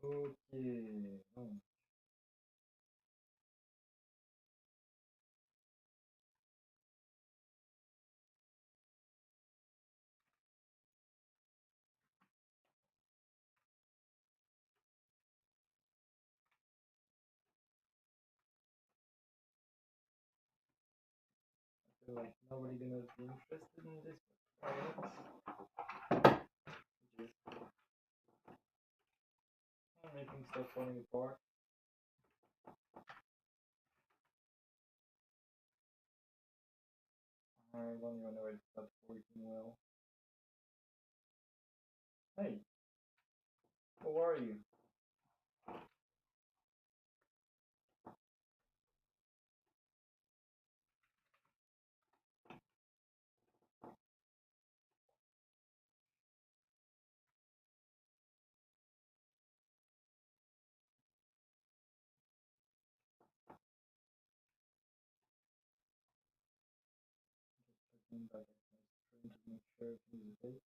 Ok, bon. I feel like nobody gonna be interested in this pilot. Just making stuff falling apart. I don't even know if that's working well. Hey, how are you? Looking back at my screen to make sure everything is okay.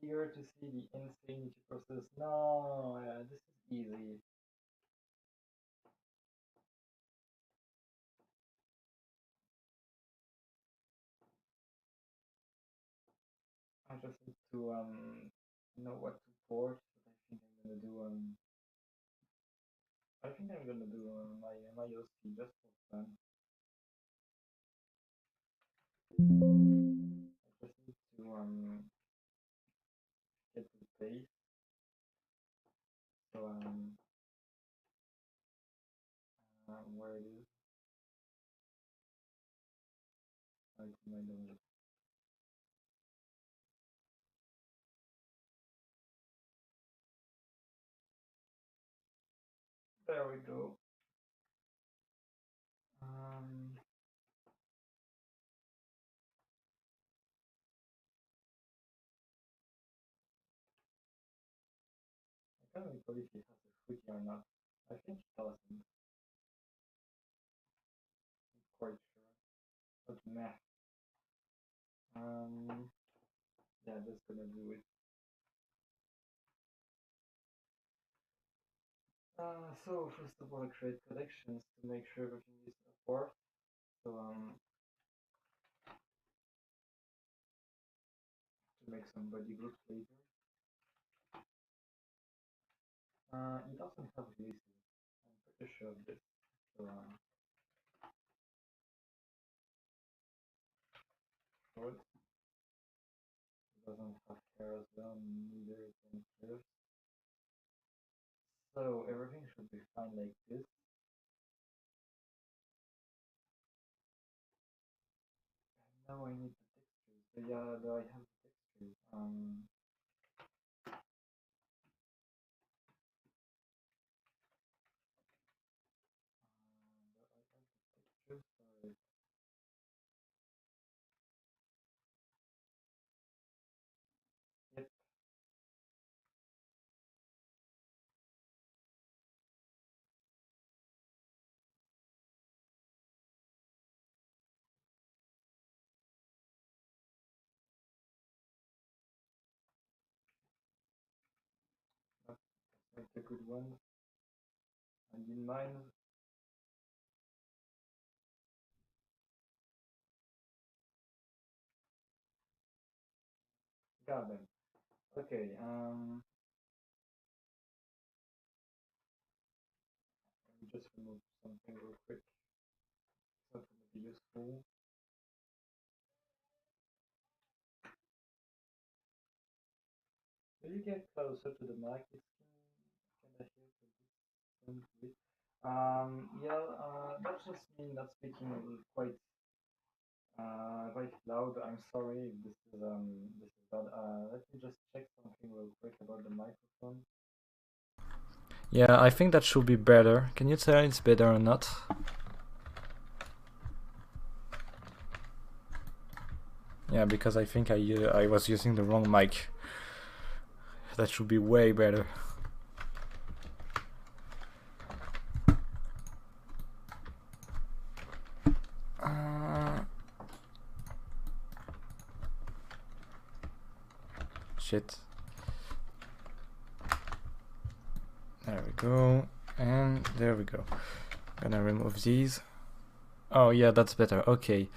Here to see the insanity process. No, this is easy. I just need to know what to port, but I think I'm gonna do my OC just for fun. I just need to get the base. So where it is? I might know. There we go. I can't recall if it has a footy or not. I think it doesn't. Not quite sure. But meh. Yeah, that's gonna do it. So first of all, I create collections to make sure everything is apart. So to make some body groups later. It doesn't have releases. I'm pretty sure of this. So short. It doesn't have hair as well, neither is any curves. So everything should be fine like this. Now I need the textures. So yeah, do I have the textures? Do I have the textures? Sorry. Yep. That's a good one. And in mind, got them. Okay. Let me just remove something real quick. It's not gonna be useful. Will you get closer to the mic? It's kind of here for this bit. Yeah, that's just me not speaking quite quite loud. I'm sorry if this is bad. Let me just check something real quick about the microphone. Yeah, I think that should be better. Can you tell it's better or not? Yeah, because I think I was using the wrong mic. That should be way better. Shit. There we go. And there we go. Gonna remove these. Oh yeah, that's better. Okay.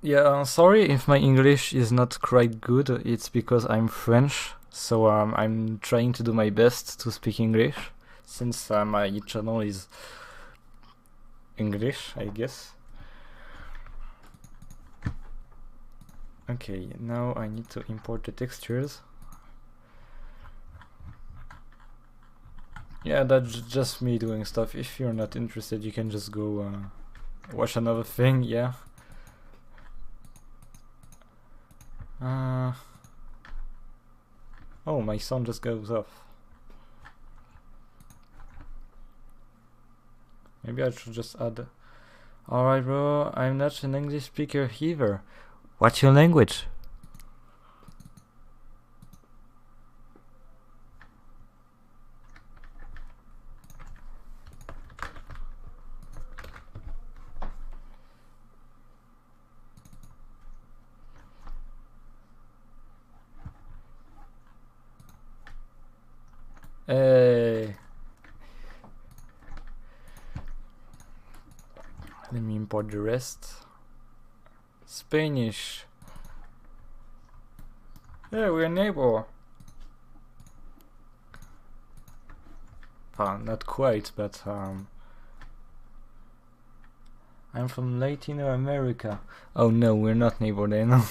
Yeah, sorry if my English is not quite good. It's because I'm French, so I'm trying to do my best to speak English, since my channel is English, I guess. Okay, now I need to import the textures. Yeah, that's just me doing stuff. If you're not interested, you can just go watch another thing, yeah. Oh, my sound just goes off. Maybe I should just add... Alright bro, I'm not an English speaker either. What's your language? Hey. Let me import the rest. Spanish. Yeah, we're a neighbor. Not quite, but I'm from Latin America. Oh no, we're not neighbor then.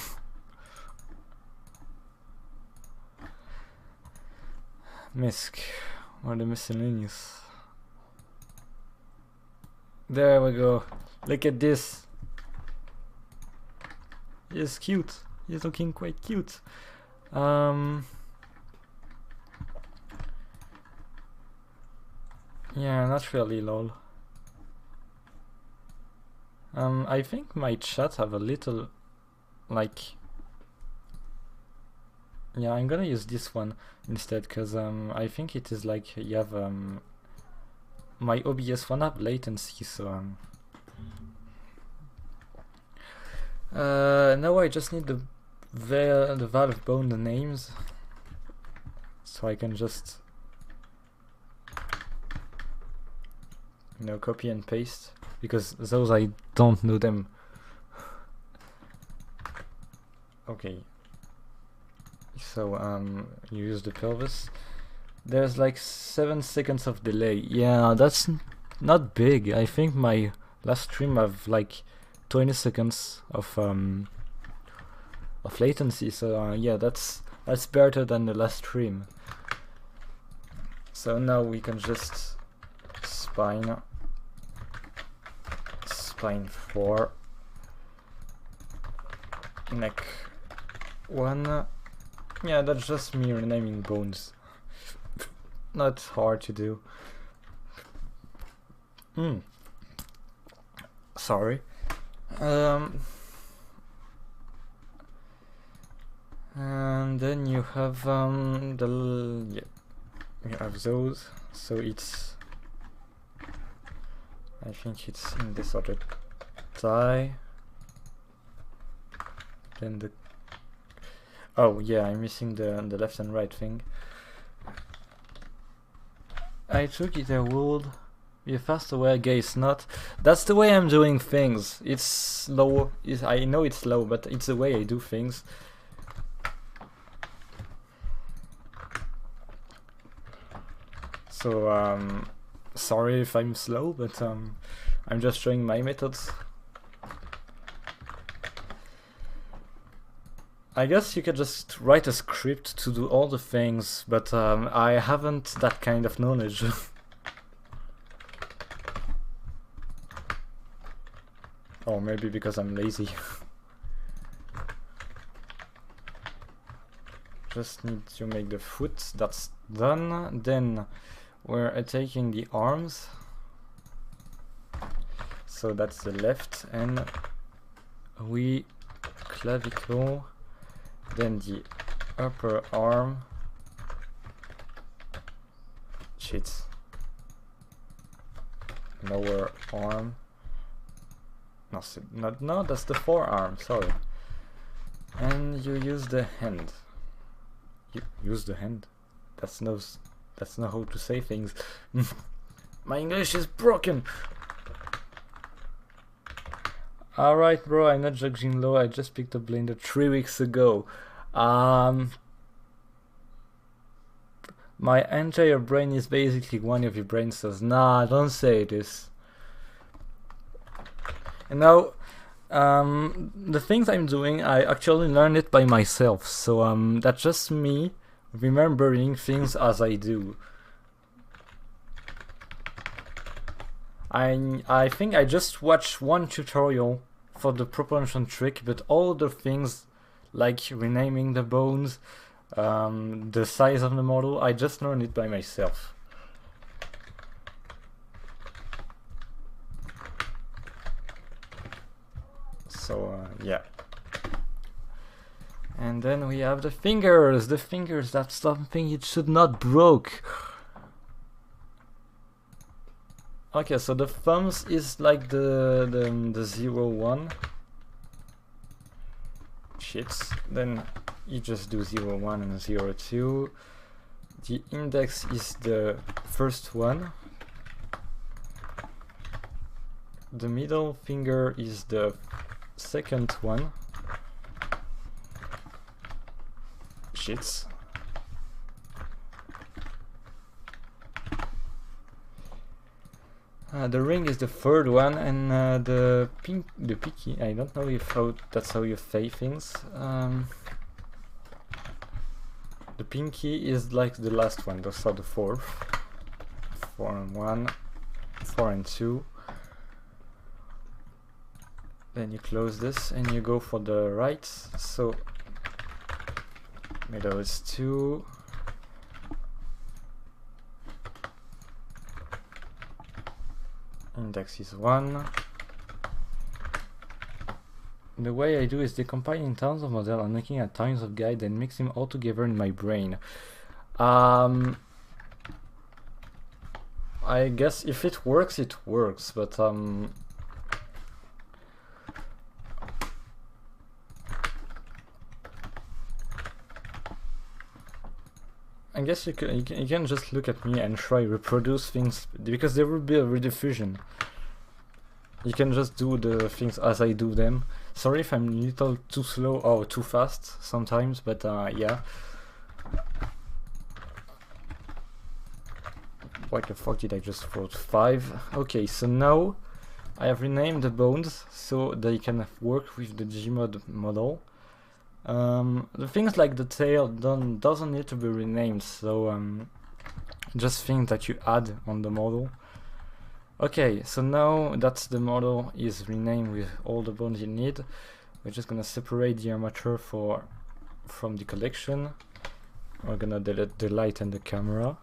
Misc, or the miscellaneous. There we go. Look at this. He's cute. He's looking quite cute. Yeah, not really, lol. I think my chat have a little, like... Yeah, I'm gonna use this one instead, because I think it is like you have my OBS one have latency, so now I just need the Valve bound names, so I can just, you know, copy and paste, because those I don't know them. Okay. So you use the pelvis. There's like 7 seconds of delay. Yeah, that's not big. I think my last stream have like 20 seconds of latency. So yeah, that's better than the last stream. So now we can just spine 4, neck 1. Yeah, that's just me renaming bones. Not hard to do. Sorry. And then you have you have those. So it's, I think it's in this other tie. Then the, oh yeah, I'm missing the left and right thing. I took it, I would be a faster way, guess not. That's the way I'm doing things. It's slow. I know it's slow, but it's the way I do things. So sorry if I'm slow, but I'm just showing my methods. I guess you could just write a script to do all the things, but I haven't that kind of knowledge. Or maybe because I'm lazy. Just need to make the foot, that's done. Then we're taking the arms. So that's the left, and we clavicle. Then the upper arm. Shit. Lower arm. No, that's the forearm, sorry. And you use the hand. You use the hand? That's no how to say things. My English is broken. Alright, bro, I'm not judging low. I just picked up Blender 3 weeks ago. My entire brain is basically one of your brain cells. Nah, don't say this. And now, the things I'm doing, I actually learned it by myself. So that's just me remembering things as I do. I think I just watched one tutorial for the propulsion trick, but all the things like renaming the bones, the size of the model, I just learned it by myself. So yeah. And then we have the fingers. The fingers, that's something it should not broke. Okay, so the thumbs is like the 0, 1. Shit. Then you just do 0, 1 and 0, 2. The index is the first one. The middle finger is the second one. Shit. The ring is the third one, and the pinky. I don't know if that's how you say things. The pinky is like the last one. Those are the fourth. 4 and 1, 4 and 2. Then you close this and you go for the right. So middle is 2. Index is 1. The way I do is decompiling tons of model and looking at tons of guide and mix them all together in my brain. I guess if it works, but I guess you can just look at me and try reproduce things, because there will be a rediffusion. You can just do the things as I do them. Sorry if I'm a little too slow or too fast sometimes, but yeah. What the fuck did I just vote? 5. Okay, so now I have renamed the bones so they can work with the gmod model. The things like the tail doesn't need to be renamed, so just things that you add on the model. Okay, so now that the model is renamed with all the bones you need, we're just gonna separate the armature from the collection. We're gonna delete the light and the camera,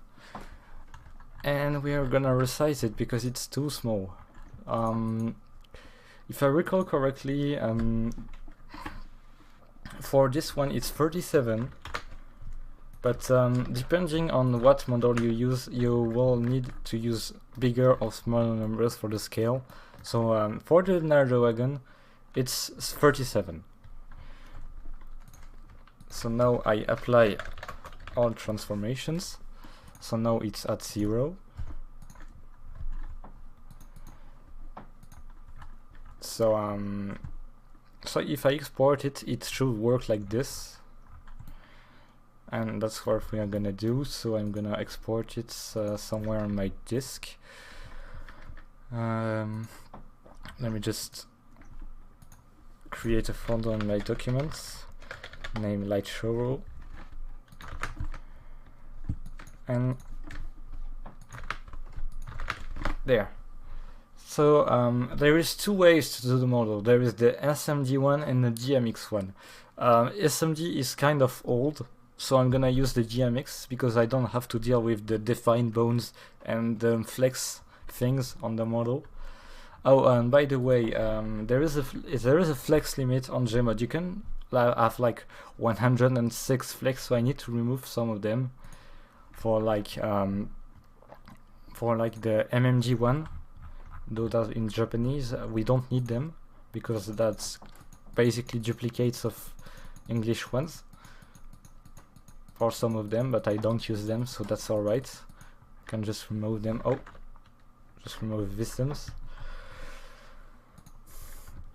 and we are gonna resize it because it's too small. If I recall correctly, for this one it's 37, but depending on what model you use, you will need to use bigger or smaller numbers for the scale. So for the Nardo wagon it's 37. So now I apply all transformations, so now it's at 0. So if I export it, it should work like this, and that's what we are gonna do. So I'm gonna export it somewhere on my disk. Let me just create a folder on my documents, name light show, and there. So there is 2 ways to do the model. There is the SMD one and the GMX one. SMD is kind of old, so I'm gonna use the GMX because I don't have to deal with the defined bones and the flex things on the model. Oh, and by the way, there is a flex limit on gmod. You can have like 106 flex, so I need to remove some of them for like the MMG one. Though that in Japanese we don't need them because that's basically duplicates of English ones. for some of them, but I don't use them, so that's alright. I can just remove them. Oh, just remove victims.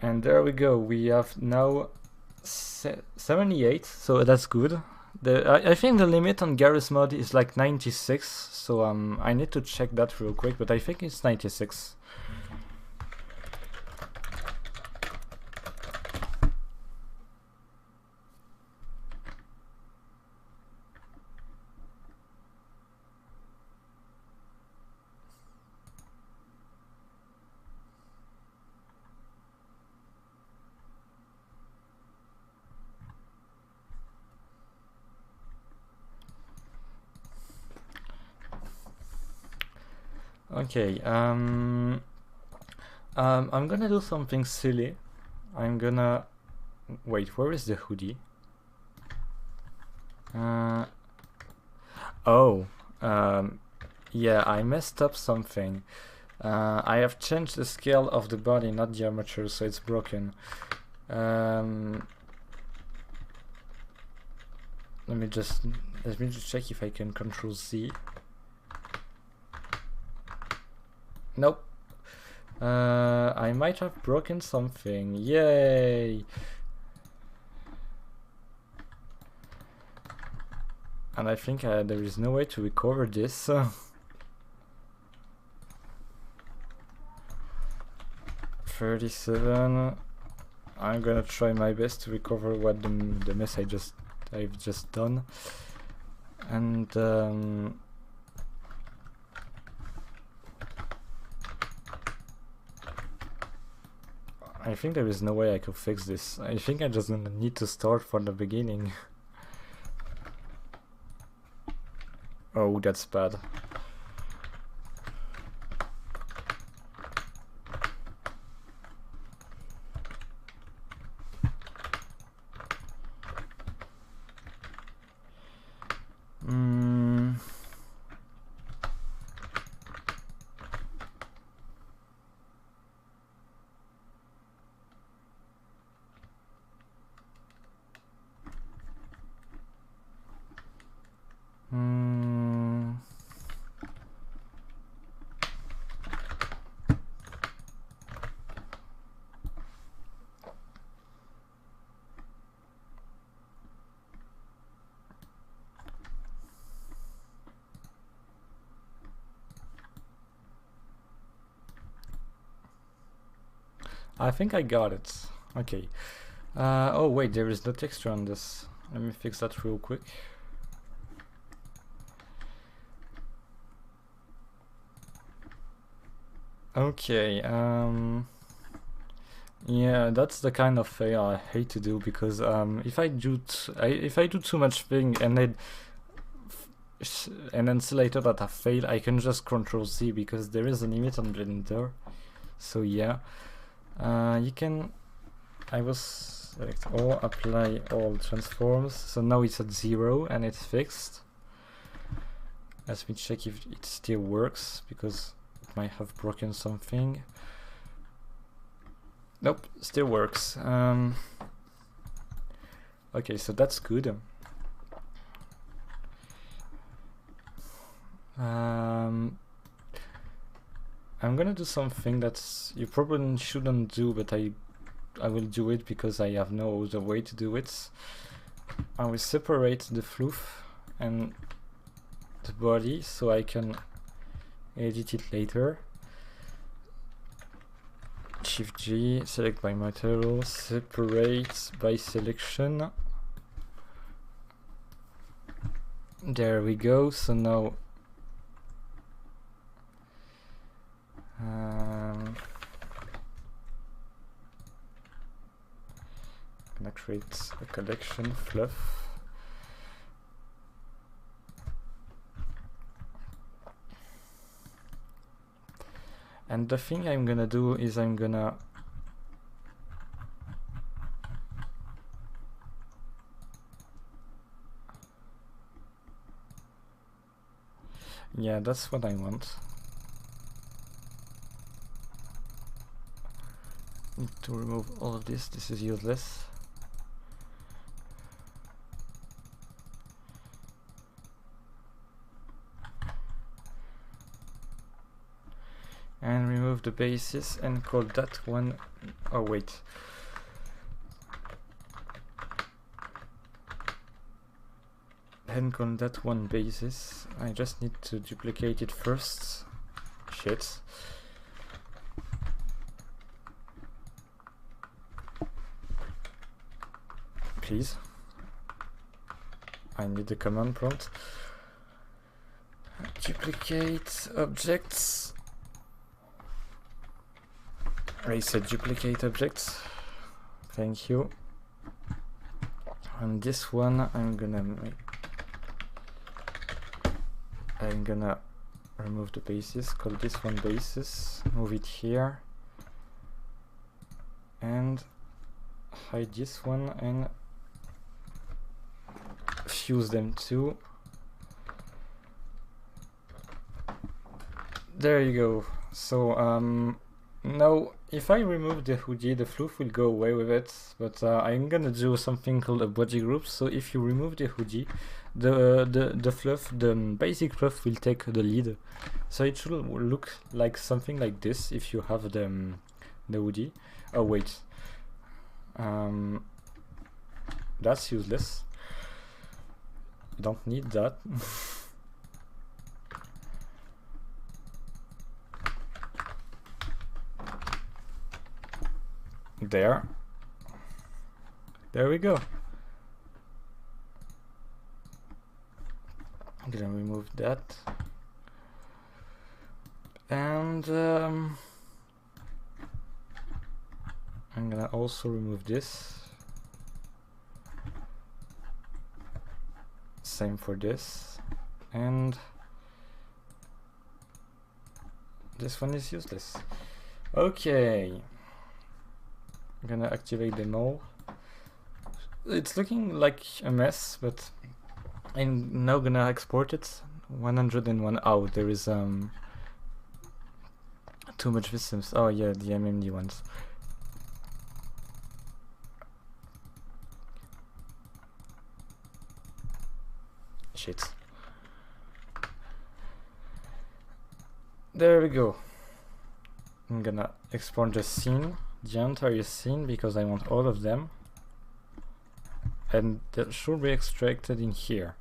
And there we go. We have now 78, so that's good. I think the limit on Garry's mod is like 96, so I need to check that real quick, but I think it's 96. Okay, I'm gonna do something silly. I'm gonna wait. Where is the hoodie? Oh, yeah, I messed up something. I have changed the scale of the body, not the armature, so it's broken. Let me just check if I can Control Z. Nope. I might have broken something. Yay! And I think there is no way to recover this. 37. I'm gonna try my best to recover what the mess I've just done. And I think there is no way I could fix this. I think I just need to start from the beginning. Oh, that's bad. I think I got it. Okay. Oh wait, there is no texture on this. Let me fix that real quick. Okay. Yeah, that's the kind of fail I hate to do, because if I do too much thing and then see later that I fail, I can just Control Z, because there is a limit on Blender. So yeah. You can, I will select all, apply all transforms, so now it's at 0 and it's fixed. Let me check if it still works, because it might have broken something. Nope, still works. Okay, so that's good. I'm gonna do something that you probably shouldn't do, but I will do it because I have no other way to do it. I will separate the floof and the body so I can edit it later. Shift G, select by material, separate by selection. There we go. So now I'm gonna create a collection fluff. And the thing I'm gonna do is I'm gonna yeah, that's what I want. Need to remove all of this. This is useless. and remove the basis and call that one. Oh wait. And call that one basis. I just need to duplicate it first. Shit. Please. I need the command prompt. Duplicate objects. I said duplicate objects. Thank you. And this one I'm gonna remove the basis, call this one basis, move it here, and hide this one and fuse them too. There you go. So now if I remove the hoodie, the fluff will go away with it, but I'm gonna do something called a body group. So if you remove the hoodie, the fluff, the basic fluff will take the lead. So it should look like something like this if you have the hoodie. Oh wait, that's useless. You don't need that. There we go. I'm gonna remove that, and I'm gonna also remove this. Same for this, and this one is useless. Okay, I'm gonna activate them all. It's looking like a mess, but I'm now gonna export it. 101. Oh, there is too much systems. Oh yeah, the MMD ones. Shit. There we go. I'm gonna export the scene, the entire scene, because I want all of them, and that should be extracted in here.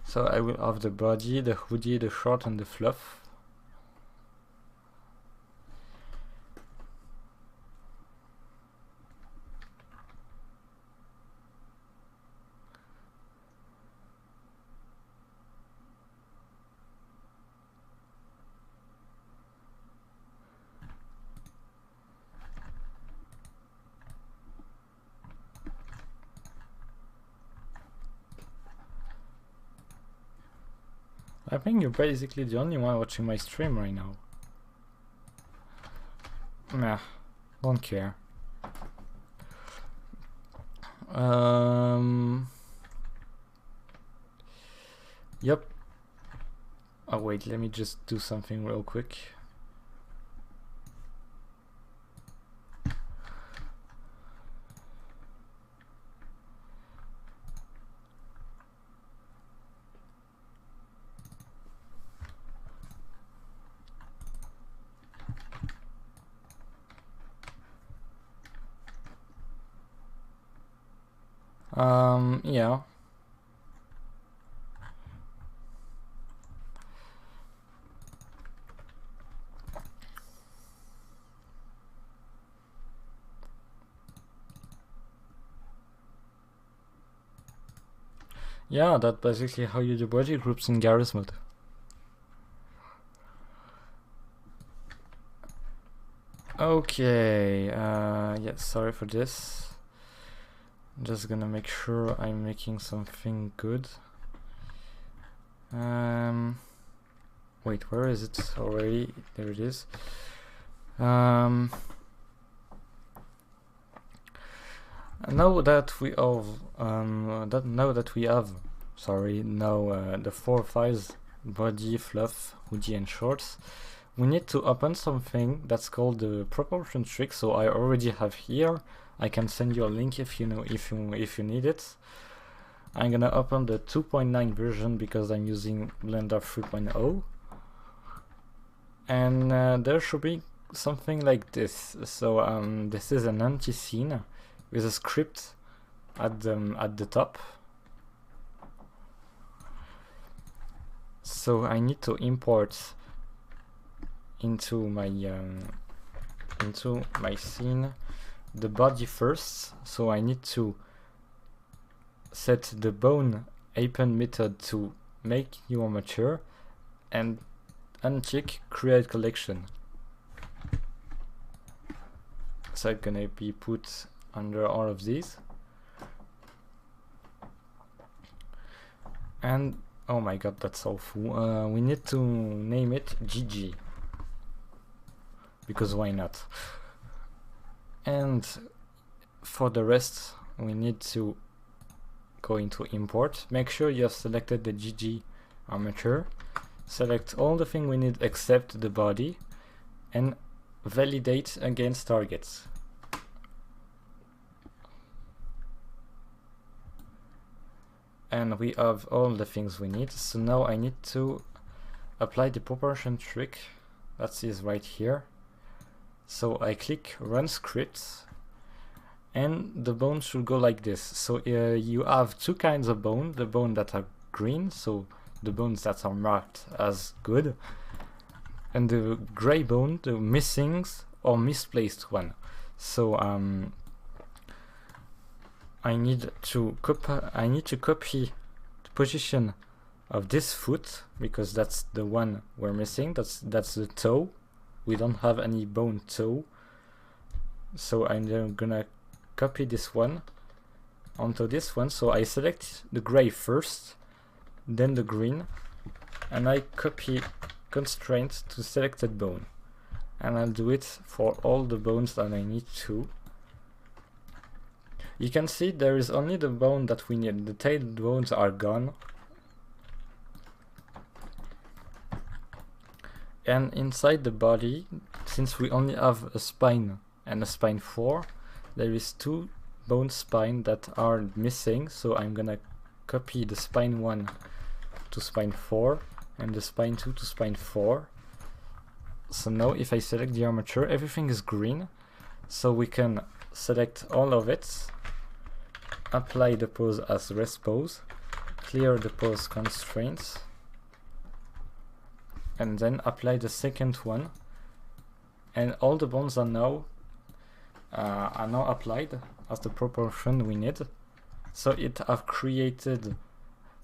So I will have the body, the hoodie, the short, and the fluff. I think you're basically the only one watching my stream right now. Nah, don't care. Yep. Oh wait, let me just do something real quick. Yeah. Yeah, that's basically how you do body groups in Garry's Mod. Okay, yeah, sorry for this. I'm just gonna make sure I'm making something good. Wait, where is it already? There it is. Now that we have, the 4 files: body, fluff, hoodie, and shorts, we need to open something that's called the proportion trick. So I already have here. I can send you a link if you need it. I'm gonna open the 2.9 version because I'm using Blender 3.0, and there should be something like this. So this is an empty scene with a script at the top. So I need to import into my scene the body first. So I need to set the bone append method to make new armature and uncheck create collection. So it's gonna be put under all of these. And oh my god, that's awful. We need to name it GG, because why not? And for the rest, we need to go into import. Make sure you have selected the GG armature. Select all the thing we need except the body, and validate against targets. And we have all the things we need. So now I need to apply the proportion trick that is right here. So I click run scripts, and the bone should go like this. So you have two kinds of bone: the bone that are green, so the bones that are marked as good, and the gray bone, the missings or misplaced one. So I need to copy the position of this foot, because that's the one we're missing. That's the toe. We don't have any bone toe. So I'm gonna copy this one onto this one. So I select the gray first, then the green, and I copy constraint to selected bone, and I'll do it for all the bones that I need to. You can see there is only the bone that we need. The tail bones are gone. And inside the body, since we only have a spine and a spine 4, there is 2 bone spine that are missing. So I'm gonna copy the spine 1 to spine 4 and the spine 2 to spine 4. So now if I select the armature, everything is green. So we can select all of it, apply the pose as rest pose, clear the pose constraints, and then apply the second one, and all the bones are now applied as the proportion we need. So it have created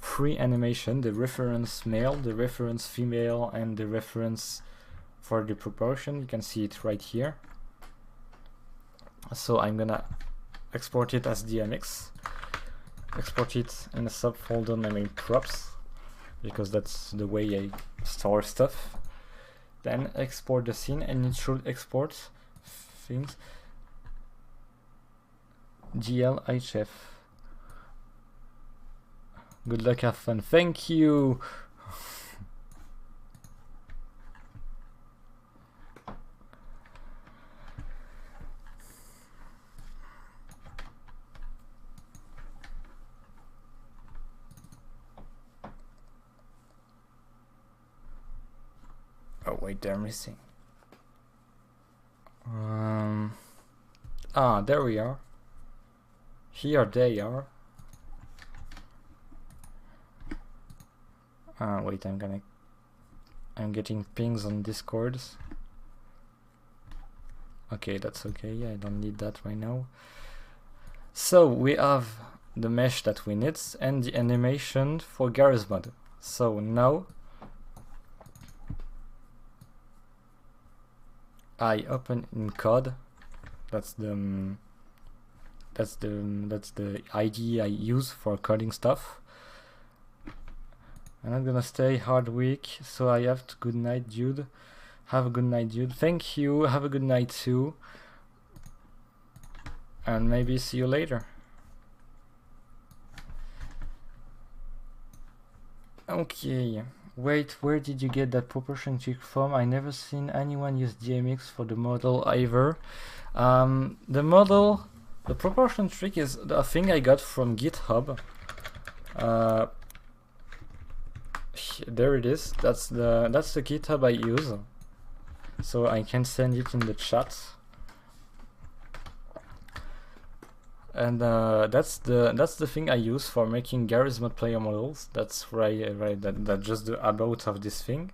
3 animation: the reference male, the reference female, and the reference for the proportion. You can see it right here. So I'm gonna export it as DMX, export it in a subfolder named props, because that's the way I store stuff. Then export the scene, and it should export things GLHF. Good luck, have fun. Thank you. Oh wait, they're missing. There we are. Here they are. Wait, I'm getting pings on Discord. Okay, that's okay. I don't need that right now. So we have the mesh that we need and the animation for gmod. So now I open in code. That's the ID I use for coding stuff. And I'm gonna stay hard week, so I have to. Good night, Jude. Have a good night, Jude. Thank you. Have a good night too. And maybe see you later. Okay. Wait, where did you get that proportion trick from? I never seen anyone use DMX for the model either. The proportion trick is a thing I got from GitHub. There it is. That's the GitHub I use, so I can send it in the chat. And that's the thing I use for making Garry's Mod player models. That's right. That's just the about of this thing.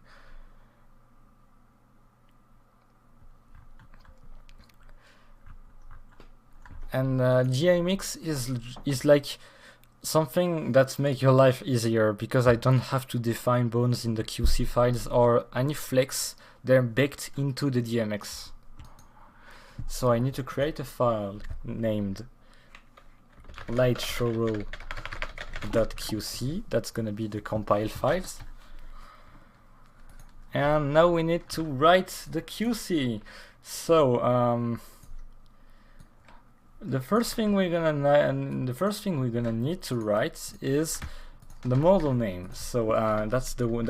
And GIMX is like something that makes your life easier, because I don't have to define bones in the QC files or any flex. They're baked into the DMX. So I need to create a file named lightshowrow.qc. That's gonna be the compile files. And now we need to write the QC. So the first thing we're gonna need to write is the model name. So that's where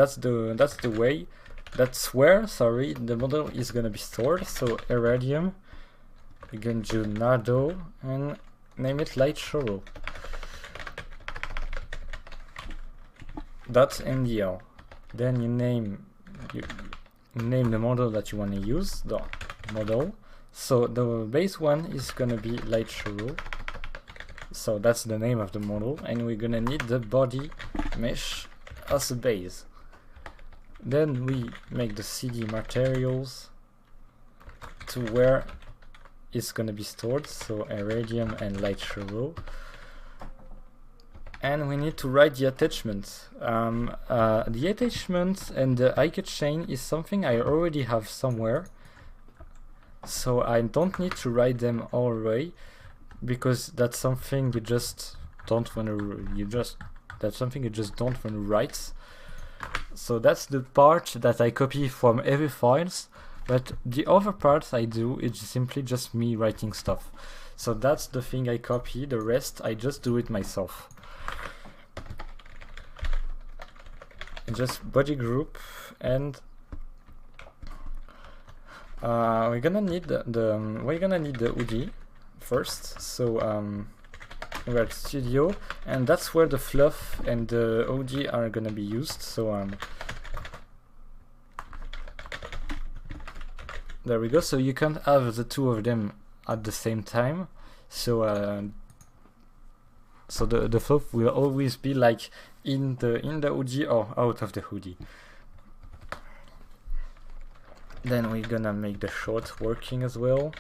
the model is gonna be stored. So Iridium, we're gonna do Nardo and name it lightshowrow. .mdl. Then you name the model that you want to use, the model. So the base one is gonna be lightshowrow. So that's the name of the model, and we're gonna need the body mesh as a base. Then we make the CD materials to where it's gonna be stored, so Iridium and lightshowrow. And we need to write the attachment. The attachment and the IK chain is something I already have somewhere, so I don't need to write them all the way, because that's something you just don't want to. That's something you just don't want to write. So that's the part that I copy from every files. But the other parts I do is simply just me writing stuff. So that's the thing I copy. The rest I just do it myself. Just body group, and we're gonna need the UD first. So we're at studio, and that's where the fluff and the OD are gonna be used. So there we go. So you can't have the two of them at the same time. So the fluff will always be like in the OD or out of the hoodie. Then we're gonna make the short working as well.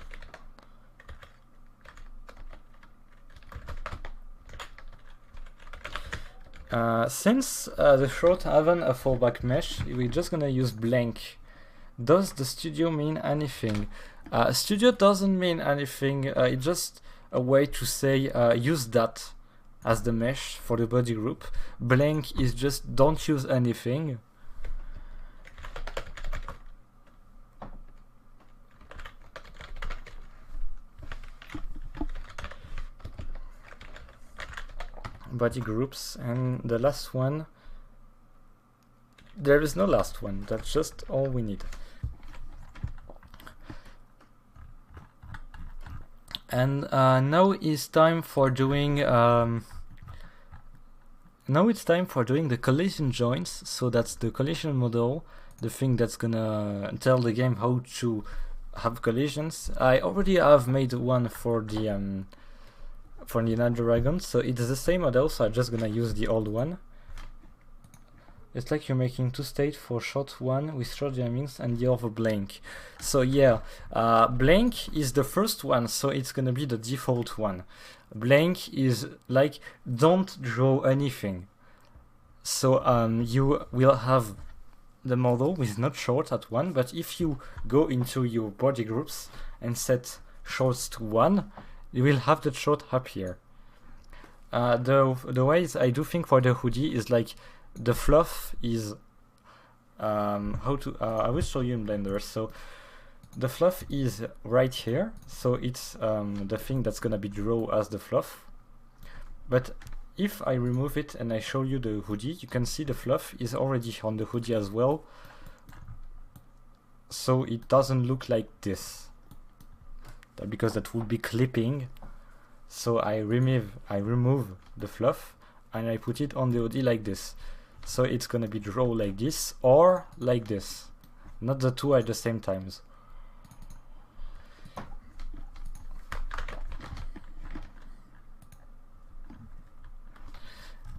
Since the short haven't a fallback mesh, we're just gonna use blank. Does the studio mean anything? Studio doesn't mean anything. It's just a way to say use that as the mesh for the body group. Blank is just don't use anything. Body groups, and the last one, there is no last one, that's just all we need. And now it's time for doing the collision joints. So that's the collision model, the thing that's gonna tell the game how to have collisions. I already have made one for the Night Dragon, so it's the same model, so I'm just gonna use the old one. It's like you're making two states for shot one with short jammings and the other blank. So yeah, blank is the first one, so it's gonna be the default one. Blank is like don't draw anything. So you will have the model with not short at 1, but if you go into your body groups and set shorts to 1, you will have the short up here. The ways I do think for the hoodie is like the fluff is I will show you in Blender. So the fluff is right here, so it's the thing that's gonna be drawn as the fluff. But if I remove it and I show you the hoodie, you can see the fluff is already on the hoodie as well, so it doesn't look like this, because that would be clipping. So I remove the fluff, and I put it on the OD like this. So it's gonna be draw like this or like this, not the two at the same times.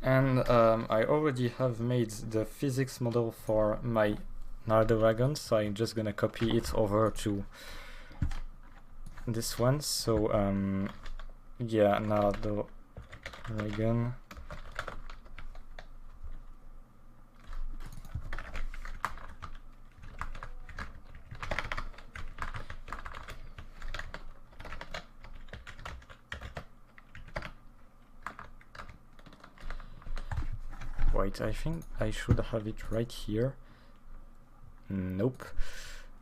And I already have made the physics model for my Nardo wagon, so I'm just gonna copy it over to this one. So yeah, Nardo wagon. Wait, I think I should have it right here. Nope.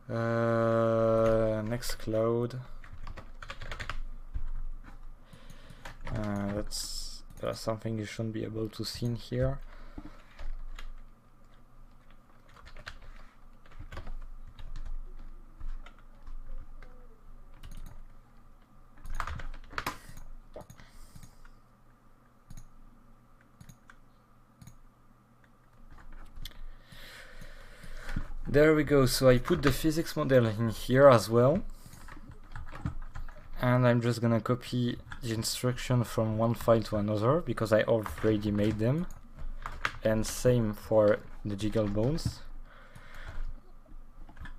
Next cloud. That's something you shouldn't be able to see in here. There we go, so I put the physics model in here as well. And I'm just gonna copy the instruction from one file to another because I already made them. And same for the jiggle bones,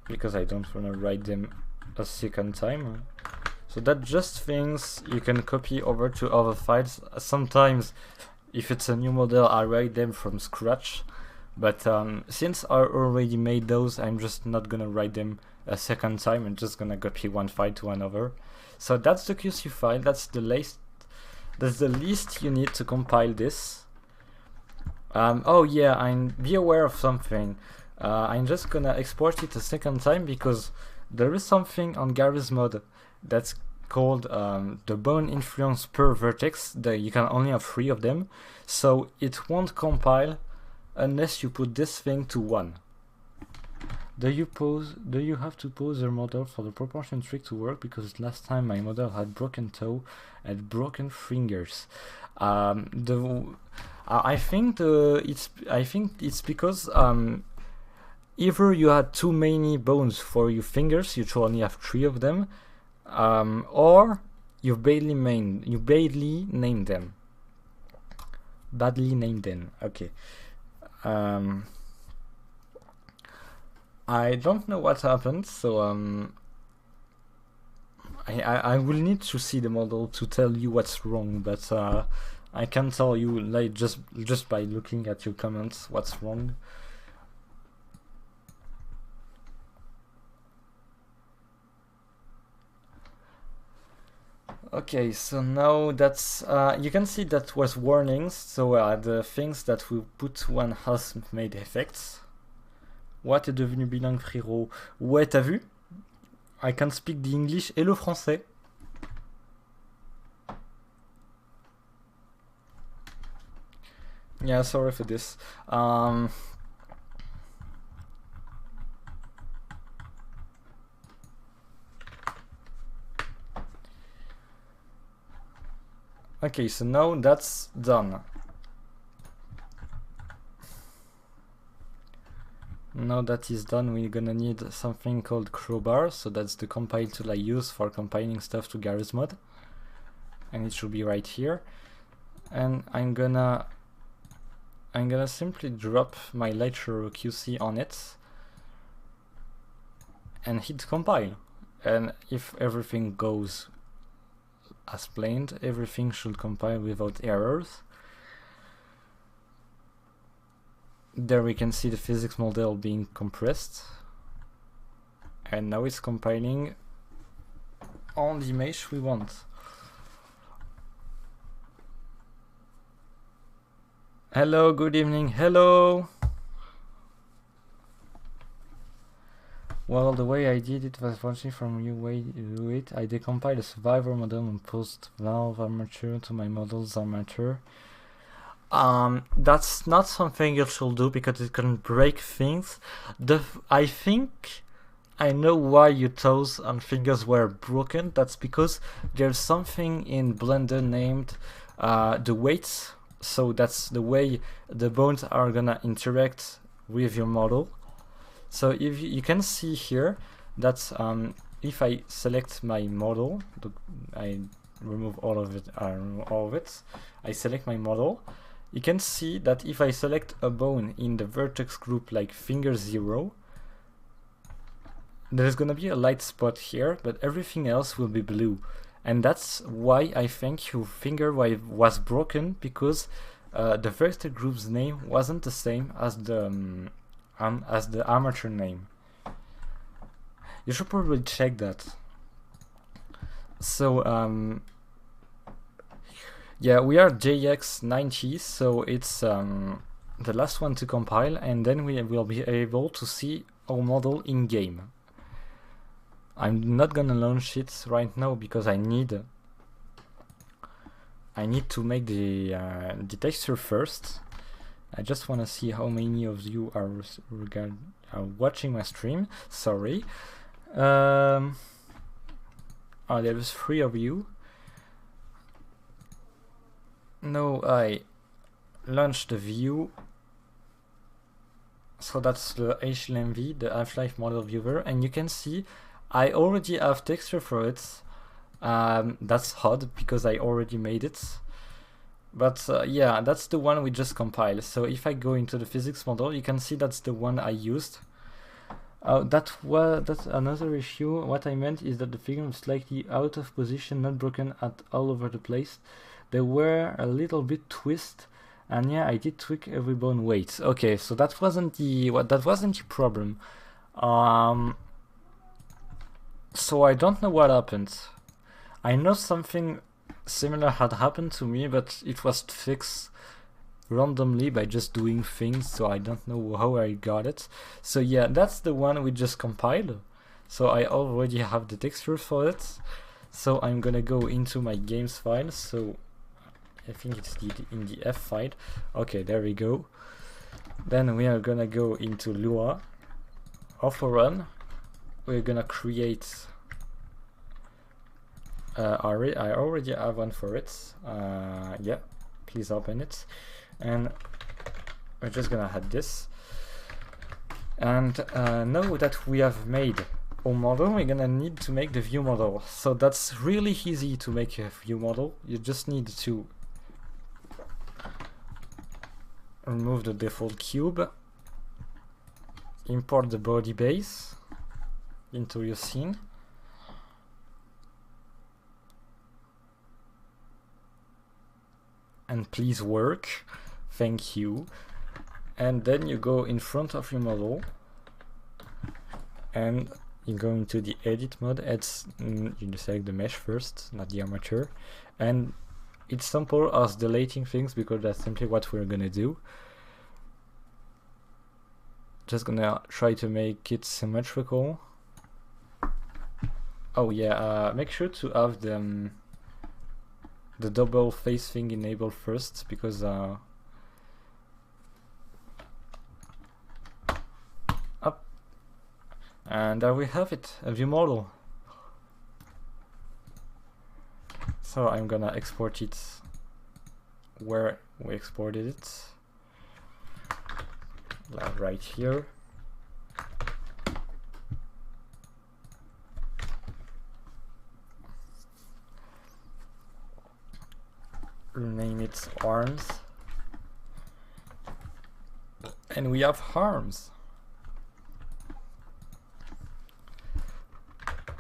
because I don't wanna write them a second time. So that's just things you can copy over to other files. Sometimes if it's a new model I write them from scratch. But since I already made those, I'm just not gonna write them a second time. I'm just gonna copy one file to another. So that's the QC file. That's the least you need to compile this. Oh yeah, be aware of something. I'm just gonna export it a second time because there is something on gmod that's called the bone influence per vertex. You can only have 3 of them, so it won't compile unless you put this thing to 1. Do you have to pause your model for the proportion trick to work? Because last time my model had broken toe and broken fingers. I think it's because either you had too many bones for your fingers, you should only have 3 of them, or you badly named them. Badly named them. Okay. I don't know what happened, so I will need to see the model to tell you what's wrong, but I can tell you like just by looking at your comments what's wrong. Okay, so now that's you can see that was warnings, so the things that we put one has made effects. What est devenu bilingue, frérot? Ouais, t'as vu? I can speak the English et le français. Yeah, sorry for this. Okay, so now that's done. Now that is done, we're gonna need something called crowbar. So that's the compile tool I use for compiling stuff to gmod, and it should be right here. And I'm gonna simply drop my Lightshore QC on it and hit compile. And if everything goes as planned, everything should compile without errors. There we can see the physics model being compressed, and now it's compiling on the image we want. Hello, good evening, hello! Well, the way I did it was watching from you way you do it. I decompiled a survivor model and post valve armature to my model's armature. That's not something you should do because it can break things. I think I know why your toes and fingers were broken. That's because there's something in Blender named the weights So that's the way the bones are gonna interact with your model. So if you can see here that if I select my model, I remove all of it, I select my model, you can see that if I select a bone in the vertex group like finger 0, there's gonna be a light spot here, but everything else will be blue. And that's why I think your finger was broken, because the vertex group's name wasn't the same as the armature name. You should probably check that. So yeah, we are JX90, so it's the last one to compile, and then we will be able to see our model in game. I'm not gonna launch it right now because I need to make the texture first. I just want to see how many of you are watching my stream. Sorry. Oh, there was 3 of you. No, I launched the view. So that's the HLMV, the Half-Life Model Viewer, and you can see I already have texture for it. That's odd because I already made it. But yeah, that's the one we just compiled. So if I go into the physics model, you can see that's the one I used. That's another issue. What I meant is that the figure was slightly out of position, not broken at all over the place. They were a little bit twist, and yeah, I did tweak every bone weight. Okay, so that wasn't the problem. So I don't know what happened. I know something similar had happened to me, but it was fixed randomly by just doing things, so I don't know how I got it. So yeah, that's the one we just compiled. So I already have the texture for it. So I'm gonna go into my games file. So I think it's in the F file. Okay, there we go. Then we are gonna go into Lua, Run. We're gonna create array. I already have one for it. Yeah, please open it, and we're just gonna add this. And now that we have made our model, we're gonna need to make the view model. So that's really easy to make a view model. You just need to remove the default cube, import the body base into your scene, and please work, thank you. And then you go in front of your model and you go into the edit mode. You select the mesh first, not the armature, and it's simple as deleting things because that's simply what we're gonna do. Just gonna try to make it symmetrical. Oh yeah, make sure to have the double face thing enabled first, because up, and there we have it, a view model. So I'm gonna export it where we exported it, like right here. Rename it arms, and we have arms.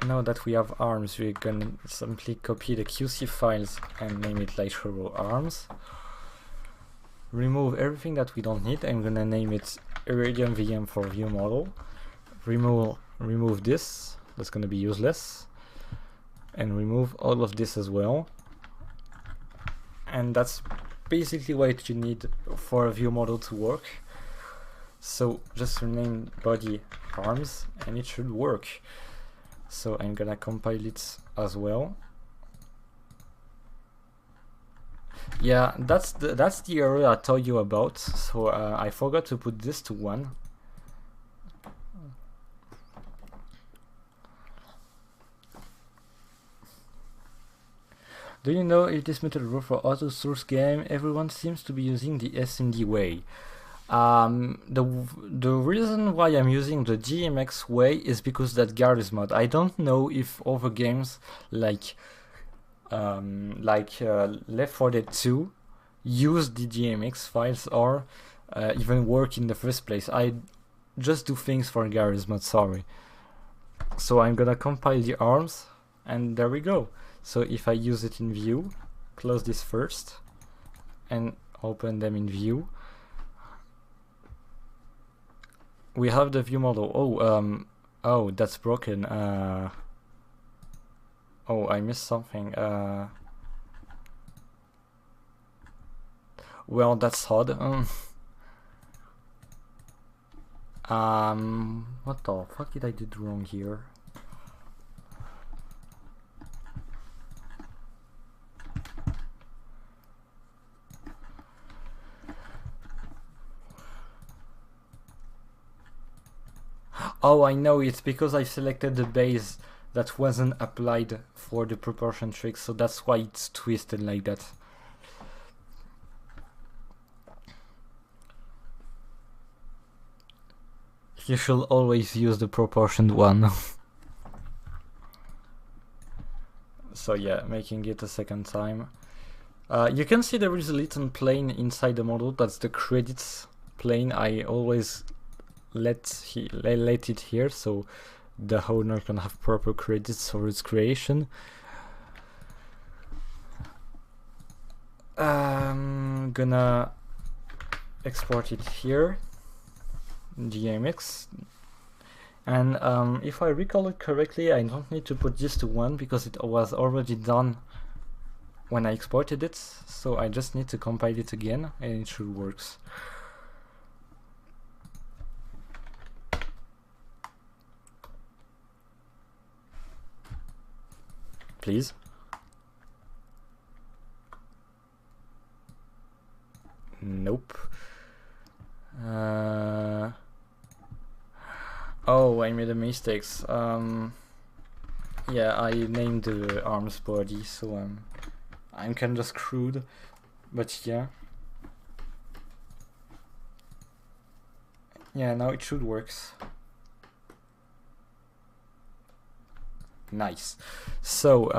Now that we have arms, we're gonna simply copy the QC files and name it like Turbo Arms. Remove everything that we don't need. I'm gonna name it Iridium VM for view model. Remove this, that's gonna be useless, and remove all of this as well. And that's basically what you need for a view model to work. So just rename body arms and it should work. So I'm gonna compile it as well. Yeah, that's the error I told you about. So I forgot to put this to 1. Do you know if this method works for auto source game? Everyone seems to be using the SND way. The reason why I'm using the GMX way is because that Garry's mod. I don't know if other games like Left 4 Dead 2 use the GMX files or even work in the first place. I just do things for Garry's mod, sorry. So I'm gonna compile the arms, and there we go. So if I use it in view, close this first, and open them in view, we have the view model. Oh, that's broken. Oh, I missed something. Well, that's odd. What the fuck did I do wrong here? Oh, I know, it's because I selected the base that wasn't applied for the proportion trick, so that's why it's twisted like that. You should always use the proportioned one. So yeah, making it a second time. You can see there is a little plane inside the model, that's the credits plane. I always let it here so the owner can have proper credits for its creation. I'm gonna export it here, GMX, and if I recall it correctly, I don't need to put this to 1 because it was already done when I exported it, so I just need to compile it again and it should work. Please. Nope. Oh, I made a mistake. Yeah, I named the arms body, so I'm kinda screwed. But yeah. Yeah, now it should work. Nice. So,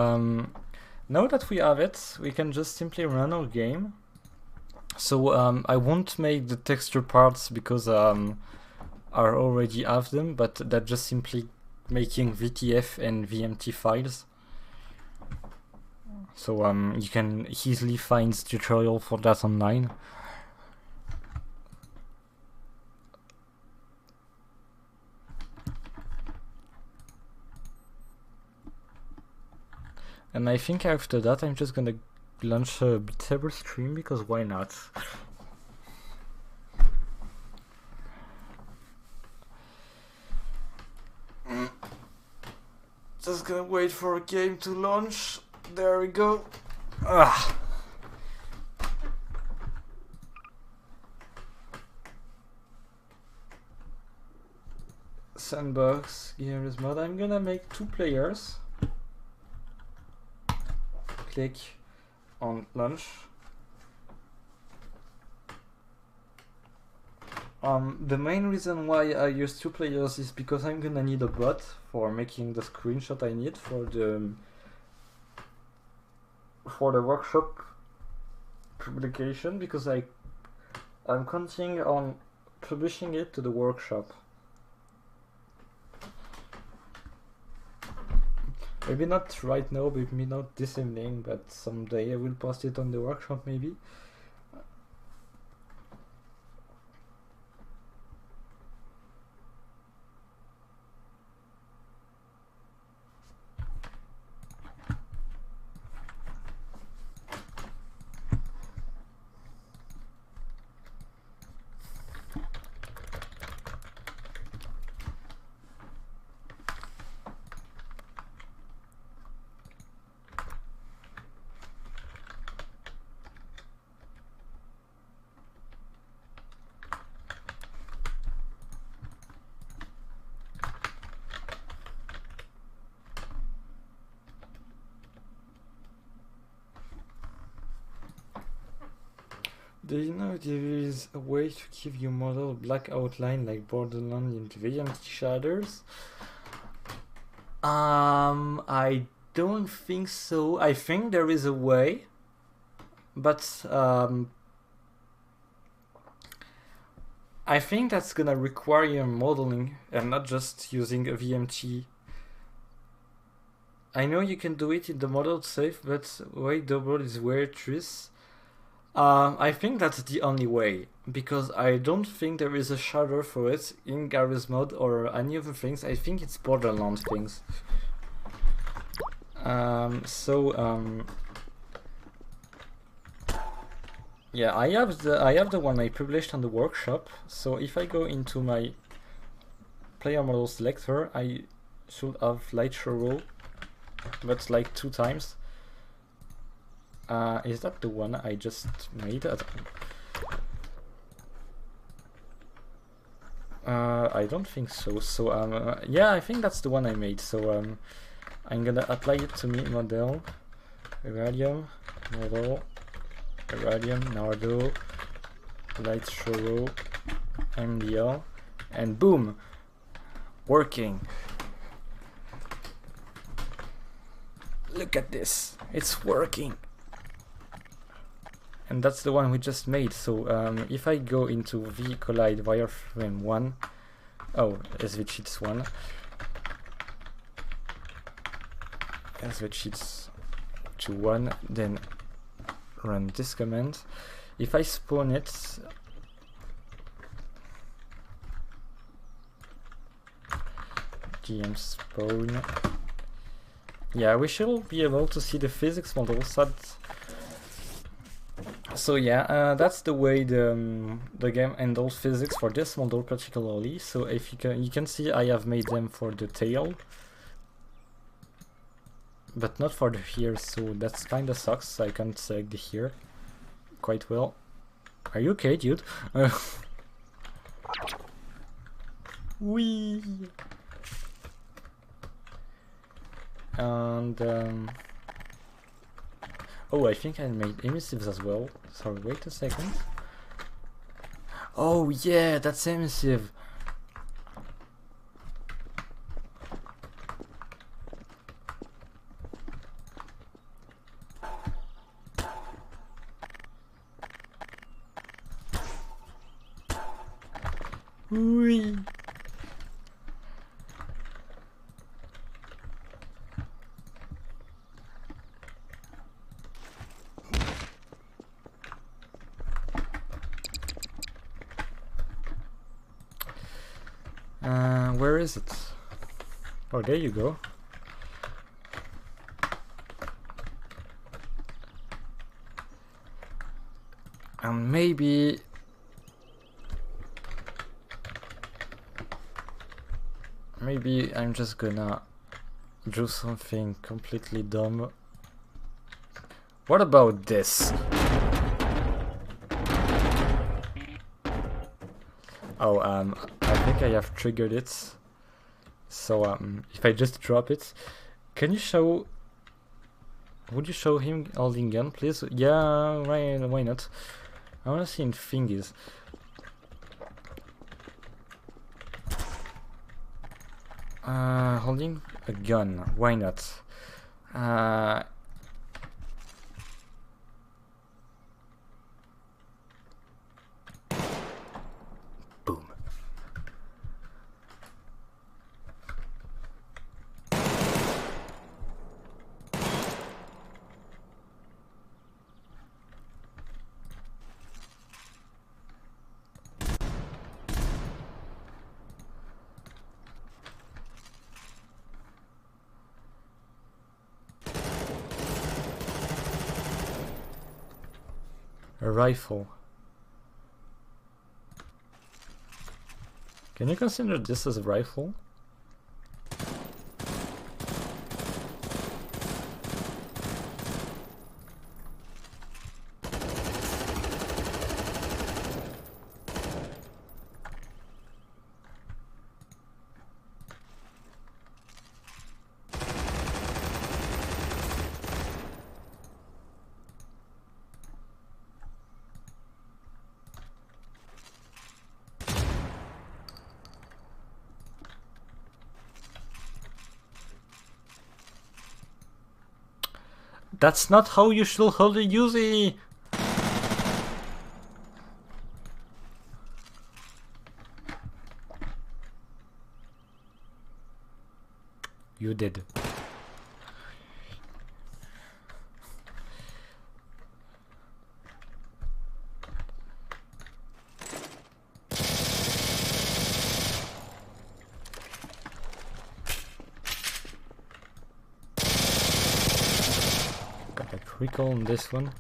now that we have it, we can just simply run our game. So, I won't make the texture parts because I already have them, but that's just simply making VTF and VMT files. So, you can easily find tutorial for that online. And I think after that I'm just gonna launch a Beat stream, because why not? Just gonna wait for a game to launch. There we go. Sandbox, Garry's mod. I'm gonna make 2 players. Click on launch. The main reason why I use 2 players is because I'm gonna need a bot for making the screenshot I need for the workshop publication, because I'm counting on publishing it to the workshop. Maybe not right now, maybe not this evening, but someday I will post it on the workshop maybe. Do you know there is a way to give your model a black outline like Borderlands in VMT shaders? I don't think so. I think there is a way, but I think that's gonna require modeling and not just using a VMT. I know you can do it in the model safe, but way double is where truth. I think that's the only way, because I don't think there is a shader for it in Garry's mod or any other things. I think it's Borderlands things. Yeah, I have the one I published on the workshop. So if I go into my player model selector, I should have light show, but like 2 times. Is that the one I just made? I don't think so. So yeah, I think that's the one I made. So I'm gonna apply it to me model, radium, model, radium, nardo, light show, MDL, and boom, working. Look at this, it's working. And that's the one we just made. So if I go into vCollide wireframe 1, oh, SVCheats 1, SVCheats to 1, then run this command. If I spawn it, gm spawn, yeah, we should be able to see the physics model set. So yeah, that's the way the game handles physics for this model particularly. So if you can see I have made them for the tail, but not for the hair, so that's kinda sucks. I can't select the hair quite well. Are you okay, dude? Wee. And oh, I think I made emissives as well. Sorry, wait a second. Oh yeah, that's emissive. Wee. Where is it? Oh, there you go. And maybe I'm just gonna do something completely dumb. What about this? Oh, I think I have triggered it. So if I just drop it, can you show? Would you show him holding gun, please? Yeah, why not? I wanna see in thingies. Holding a gun, why not? Boom. A rifle. Can you consider this as a rifle? That's not how you should hold a Uzi! You did. Got a recall on this one.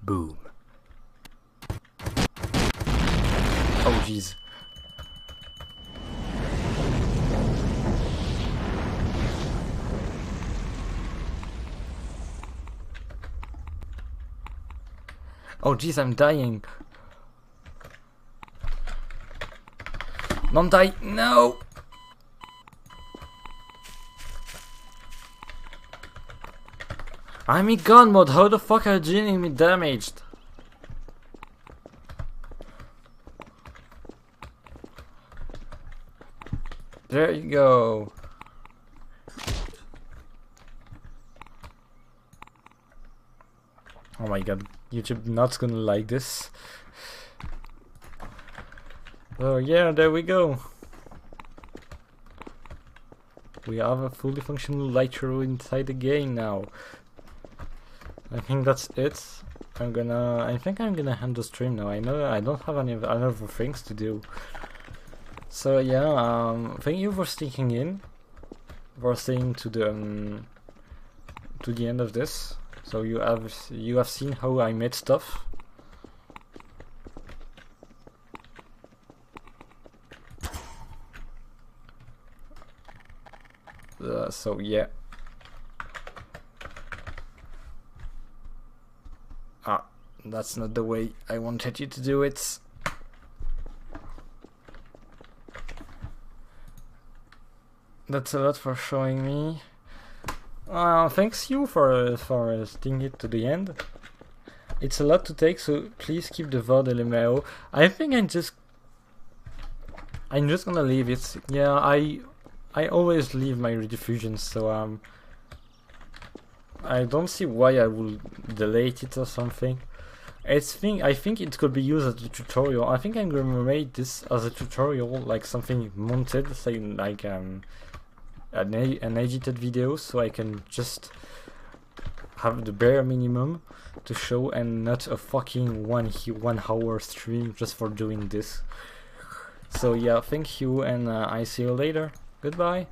Boom. Oh jeez. Oh jeez, I'm dying. Don't die. No! I'm in gun mode. How the fuck are you getting me damaged? There you go. Oh my god, YouTube not gonna like this. Oh yeah, there we go. We have a fully functional lighter inside the game now. I think that's it. I think I'm gonna end the stream now. I know I don't have any other things to do. So yeah, thank you for sticking in, for staying to the end of this. So you have seen how I made stuff. So yeah. That's not the way I wanted you to do it. That's a lot for showing me. Thanks you for sticking it to the end. It's a lot to take, so please keep the VOD LMAO. I think I'm just gonna leave it. Yeah, I always leave my rediffusions, so I don't see why I will delete it or something. I think it could be used as a tutorial. I think I'm gonna make this as a tutorial, like something mounted, say like an edited video, so I can just have the bare minimum to show and not a fucking 1 hour stream just for doing this. So yeah, thank you, and I see you later. Goodbye.